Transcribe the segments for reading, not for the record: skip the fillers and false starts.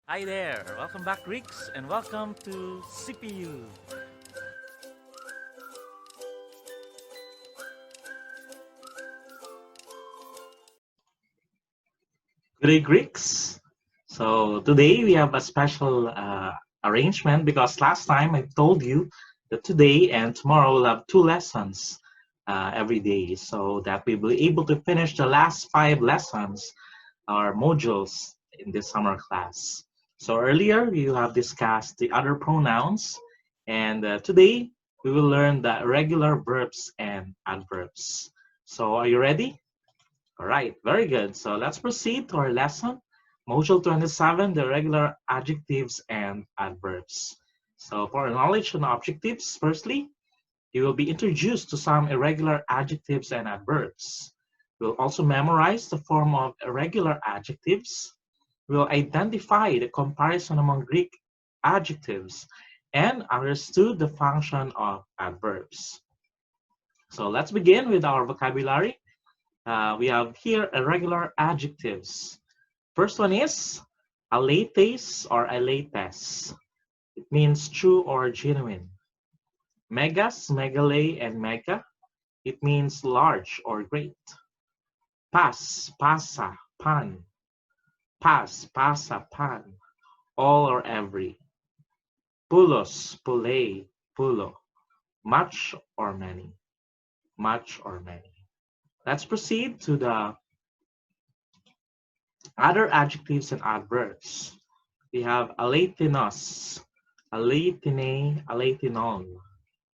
Hi there, welcome back Greeks and welcome to CPU. Good day, Greeks. So today we have a special arrangement because last time I told you that today and tomorrow we'll have two lessons every day so that we will be able to finish the last five lessons or modules in this summer class. So earlier you have discussed the other pronouns and today we will learn the irregular verbs and adverbs. So are you ready? All right, very good. So let's proceed to our lesson, Module 27, the regular adjectives and adverbs. So for knowledge on objectives, firstly, you will be introduced to some irregular adjectives and adverbs. We'll also memorize the form of irregular adjectives. We'll identify the comparison among Greek adjectives and understood the function of adverbs. So let's begin with our vocabulary. We have here irregular adjectives. First one is aletes or aletes. It means true or genuine. Megas, megale, and mega. It means large or great. Pas, pasa, pan. Pas, pasa, pan. All or every. Pulos, pule, pulo. Much or many. Much or many. Let's proceed to the other adjectives and adverbs. We have alatinos, alatine, alatinon.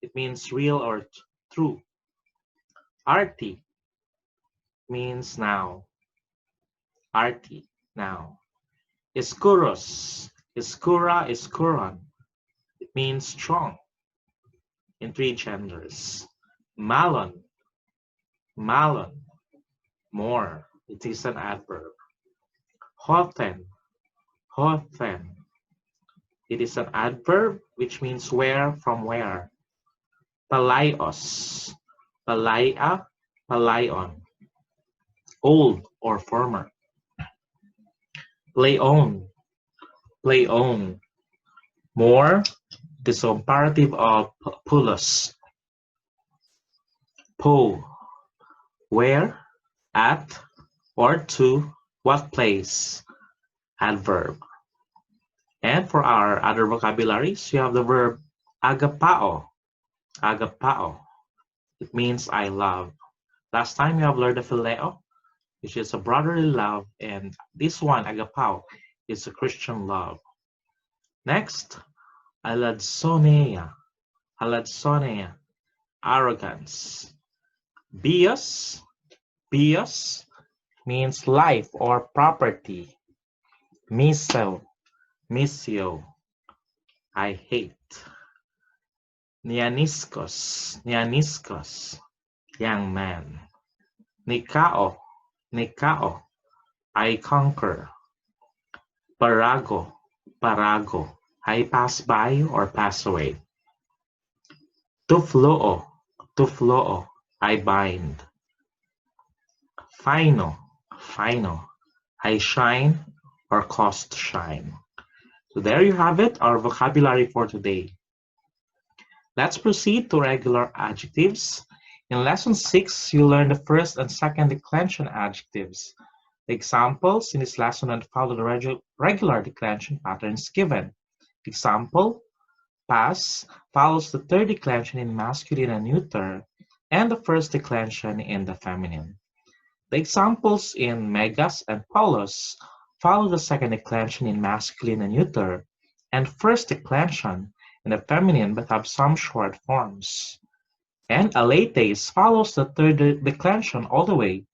It means real or true. Arti means now. Arti, now. Iskuros, iskura, iskuron. It means strong in three genders. Malon, malon, more. It is an adverb. Hoten, hoten. It is an adverb which means where, from where. Palaios, palaia, palaion. Old or former. Pleon, pleon. More, the comparative of pulos. Po, where, at, or to, what place. Adverb. And for our other vocabularies, you have the verb agapao. Agapao. It means I love. Last time you have learned the phileo, which is a brotherly love, and this one, agapao, is a Christian love. Next, aladsoneia. Aladsoneia, arrogance. Bios, bios means life or property. Miso, misio, I hate. Nianiskos, nianiskos, young man. Nikao, nikao, I conquer. Parago, parago, I pass by or pass away. Tufloo, tufloo, I bind. Fino, fino, I shine or cause to shine. So there you have it, our vocabulary for today. Let's proceed to regular adjectives. In lesson 6, you learn the first and second declension adjectives. The examples in this lesson and follow the regular declension patterns given. Example, pas follows the third declension in masculine and neuter and the first declension in the feminine. The examples in megas and polos follow the second declension in masculine and neuter and first declension in the feminine but have some short forms. And aletes follows the third declension all the way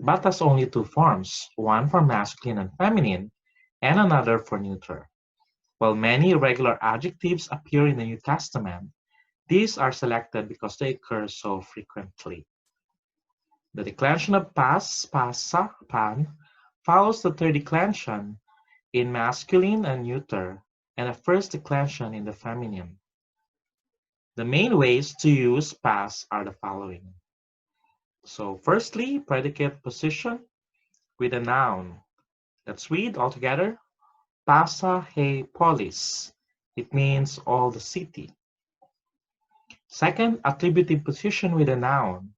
but has only two forms, one for masculine and feminine and another for neuter. While many irregular adjectives appear in the New Testament, these are selected because they occur so frequently. The declension of pas, pasa, pan follows the third declension in masculine and neuter and the first declension in the feminine. The main ways to use pas are the following. So firstly, predicate position with a noun. Let's read all together. Pasa hay polis. It means all the city. Second, attributive position with a noun.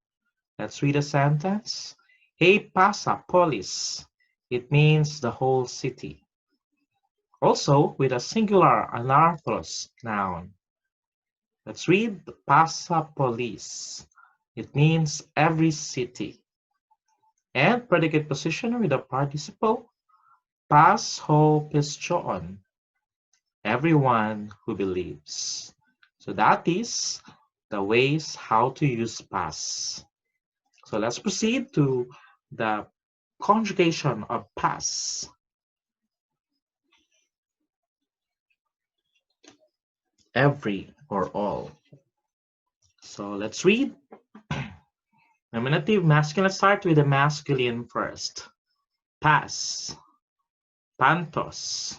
Let's read a sentence. Hey pasa polis. It means the whole city. Also with a singular anarthros noun. Let's read pasa polis. It means every city. And predicate position with a participle. Pas ho pischoon. Everyone who believes. So that is the ways how to use pas. So let's proceed to the conjugation of pas. Every or all. So let's read. Nominative masculine. Let's start with the masculine first. Pas, pantos,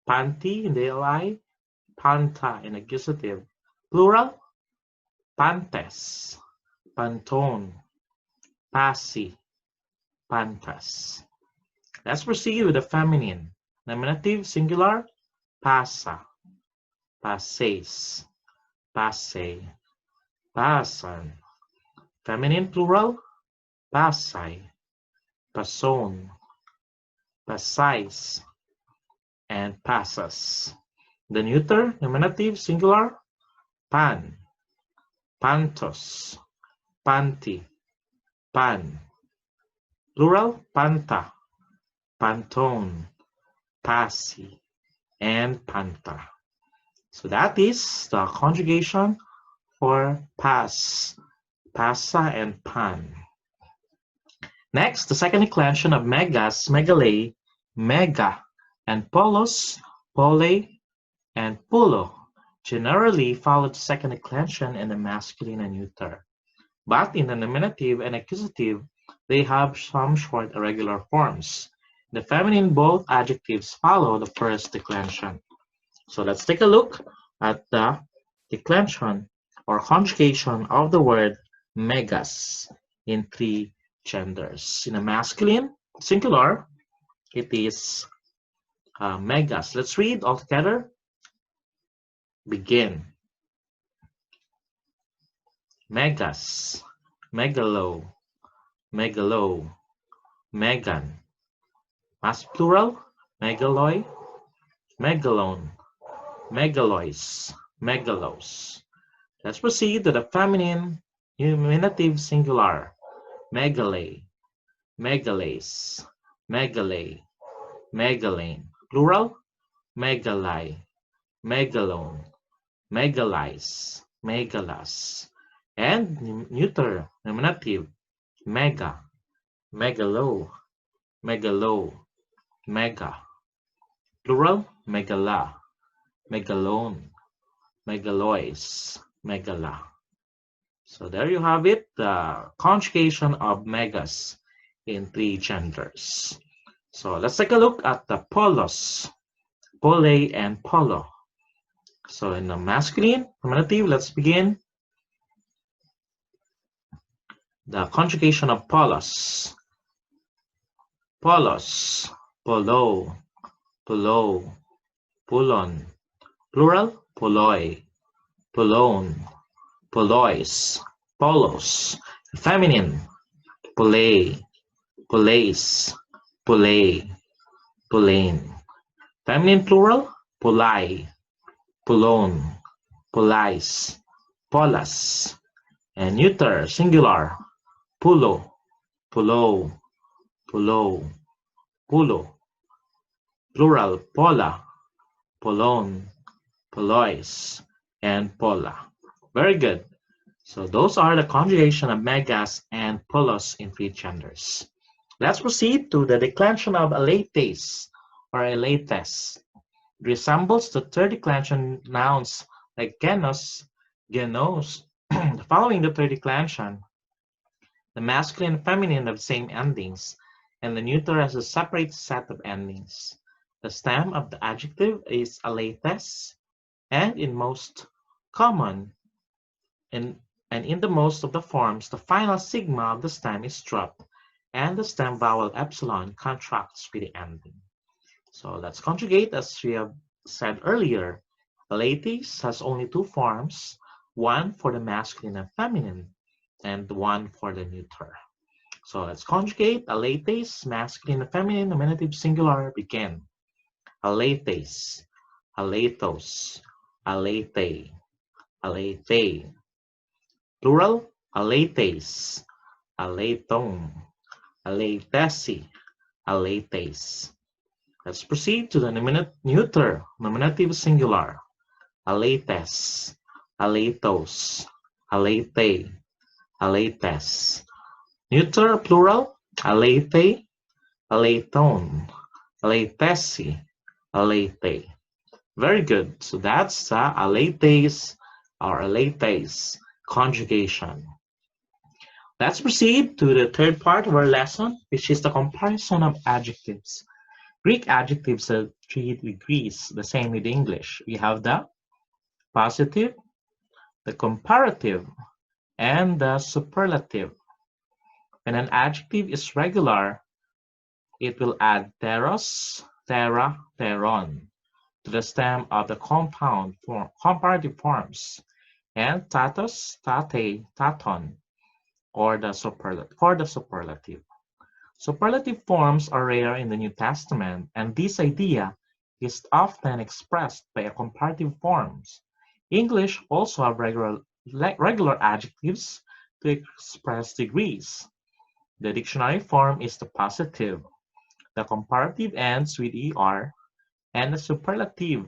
panty in the li, panta in accusative. Plural, pantes, pantone, pasi, pantas. Let's proceed with the feminine. Nominative singular, pasa, pases, passe, pasan. Feminine plural, pasay, pason, pasais, and pasas. The neuter, nominative singular, pan, pantos, panty, pan. Plural, panta, pantone, pasi, and panta. So that is the conjugation for pas, pasa, and pan. Next, the second declension of megas, megale, mega, and polos, pole, and pulo generally follow the second declension in the masculine and neuter. But in the nominative and accusative, they have some short irregular forms. In the feminine, both adjectives follow the first declension. So let's take a look at the declension or conjugation of the word megas in three genders. In a masculine, singular, it is megas. Let's read all together. Begin. Megas, megalo, megalo, megan. Mass plural, megaloi, megalon, megalois, megalos. Let's proceed to the feminine nominative singular. Megale, megales, megale, megalane. Plural, megalai, megalon, megalize, megalas. And neuter nominative, mega, megalo, megalo, mega. Plural, megala, megalon, megalois, megala. So there you have it, the conjugation of megas in three genders. So let's take a look at the polos, pole, and polo. So in the masculine nominative, let's begin. The conjugation of polos. Polos, polo, polo, pulon. Plural, poloi, polon, polois, polos. Feminine, polei, poleis, polei, polane. Feminine plural, polai, polon, polais, polas. And neuter, singular, pulo, pulo, pulo, pulo. Plural, pola, polon, polois, and pola. Very good. So those are the conjugation of megas and polos in three genders. Let's proceed to the declension of elates or elates. It resembles the third declension nouns like genos, genos. Following the third declension, the masculine and feminine have same endings, and the neuter has a separate set of endings. The stem of the adjective is elates, and in most common, and in the most of the forms, the final sigma of the stem is dropped, and the stem vowel epsilon contracts with the ending. So let's conjugate as we have said earlier. Elates has only two forms, one for the masculine and feminine, and one for the neuter. So let's conjugate elates, masculine and feminine, nominative singular, begin. Elates, elatos, elate, elate. Plural, elates, elaton, elatesi, elates. Let's proceed to the neuter, nominative singular. Elates, elatos, elate, elates. Neuter, plural, elate, elaton, elatesi, elate. Very good. So that's elates or elates conjugation. Let's proceed to the third part of our lesson, which is the comparison of adjectives. Greek adjectives are three degrees, the same with English. We have the positive, the comparative, and the superlative. When an adjective is regular, it will add theros, thera, theron to the stem of the comparative forms, and tatos, tate, taton, or for the superlative. Superlative forms are rare in the New Testament, and this idea is often expressed by comparative forms. English also have regular adjectives to express degrees. The dictionary form is the positive. The comparative ends with er, and the superlative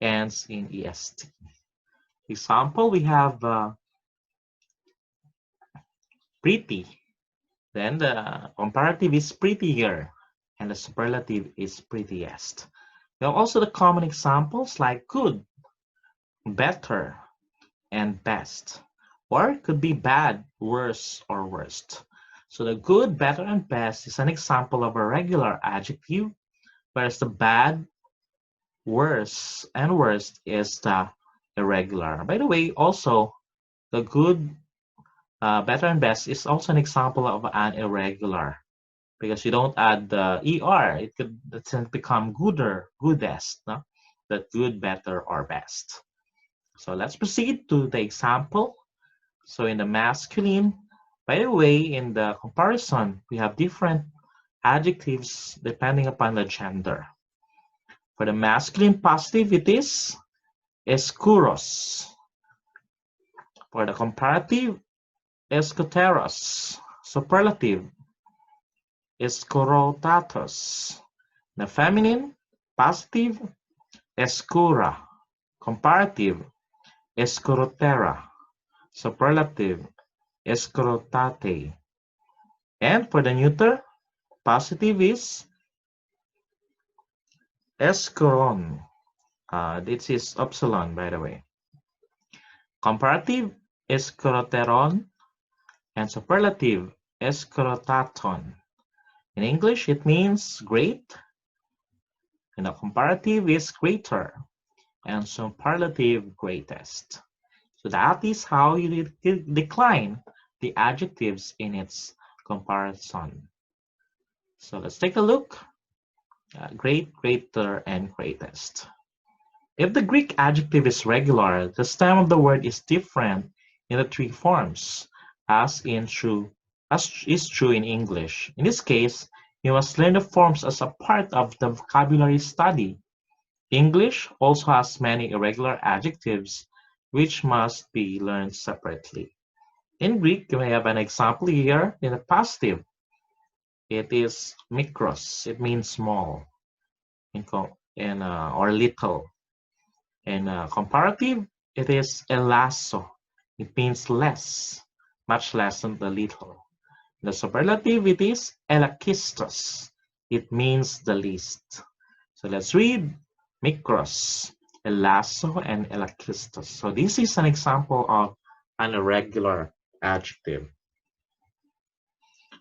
ends in est. Example, we have pretty. Then the comparative is prettier, and the superlative is prettiest. There are also the common examples like good, better, and best. Or it could be bad, worse, or worst. So the good, better, and best is an example of a regular adjective, whereas the bad, worse, and worst is the irregular. By the way, also, the good, better, and best is also an example of an irregular, because you don't add the er, it could become gooder, goodest, no? That good, better, or best. So let's proceed to the example. So in the masculine, by the way, in the comparison, we have different adjectives depending upon the gender. For the masculine positive, it is escuros. For the comparative, escoteros. Superlative, escorotatos. The feminine, positive, escura. Comparative, escorotera. Superlative, escrotate. And for the neuter, positive is escoron. This is upsilon, by the way. Comparative, escroteron. And superlative, escrotaton. In English, it means great. And the comparative is greater. And superlative, greatest. So that is how you decline the adjectives in its comparison. So let's take a look. Great, greater, and greatest. If the Greek adjective is regular, the stem of the word is different in the three forms, as is true in English. In this case, you must learn the forms as a part of the vocabulary study. English also has many irregular adjectives which must be learned separately. In Greek, we have an example here in the positive. It is mikros. It means small or little. In comparative, it is elasso. It means less, much less than the little. In the superlative, it is elakistos. It means the least. So let's read mikros, elasso, and elakistos. So this is an example of an irregular adjective.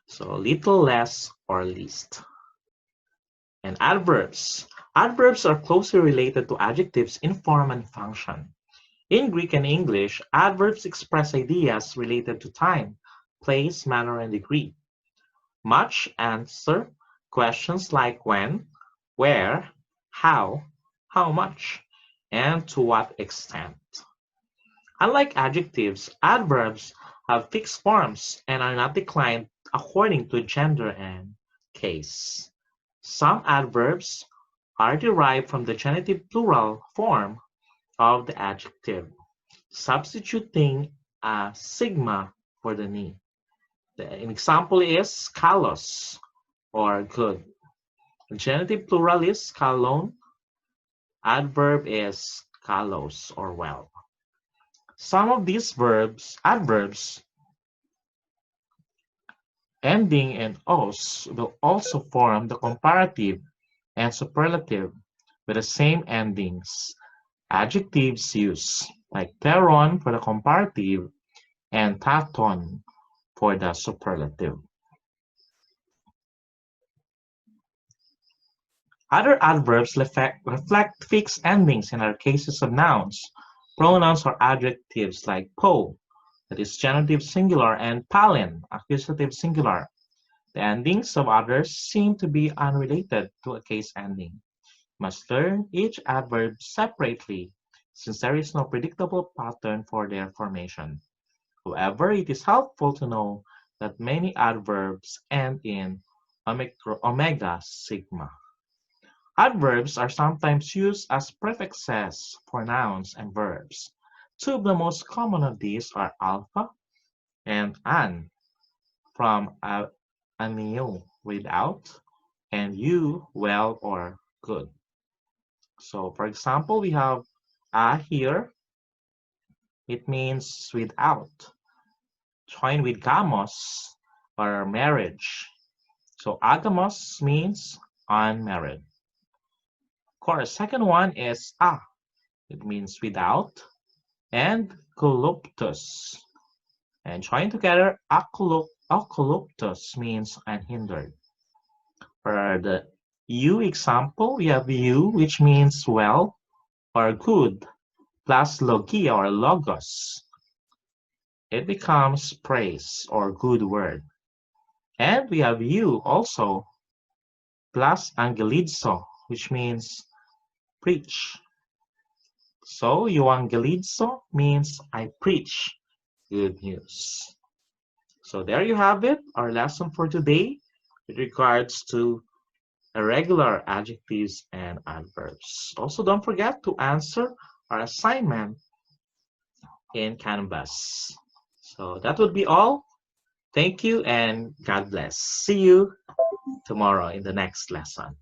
So little, less, or least. And adverbs. Adverbs are closely related to adjectives in form and function. In Greek and English, adverbs express ideas related to time, place, manner, and degree. Much answer questions like when, where, how much, and to what extent. Unlike adjectives, adverbs have fixed forms and are not declined according to gender and case. Some adverbs are derived from the genitive plural form of the adjective, substituting a sigma for the ni. An example is kalos or good. The genitive plural is kalon. Adverb is kalos or well. Some of these adverbs, ending in os will also form the comparative and superlative with the same endings. Adjectives use, like theron for the comparative and taton for the superlative. Other adverbs reflect fixed endings in our cases of nouns, pronouns, or adjectives like po, that is genitive singular, and palin, accusative singular. The endings of others seem to be unrelated to a case ending. You must learn each adverb separately, since there is no predictable pattern for their formation. However, it is helpful to know that many adverbs end in omega sigma. Adverbs are sometimes used as prefixes for nouns and verbs. Two of the most common of these are alpha and an, from anio, without, and you, well or good. So, for example, we have a here. It means without. Join with gamos, or marriage. So, agamos means unmarried. Of course, second one is a. It means without. And coluptus. And join together, acoluptus means unhindered. For the you example, we have you, which means well or good, plus logia or logos. It becomes praise or good word. And we have you also, plus angelizo, which means preach. So euangelizo means I preach good news. So there you have it, our lesson for today with regards to irregular adjectives and adverbs. Also, don't forget to answer our assignment in Canvas. So that would be all. Thank you and God bless. See you tomorrow in the next lesson.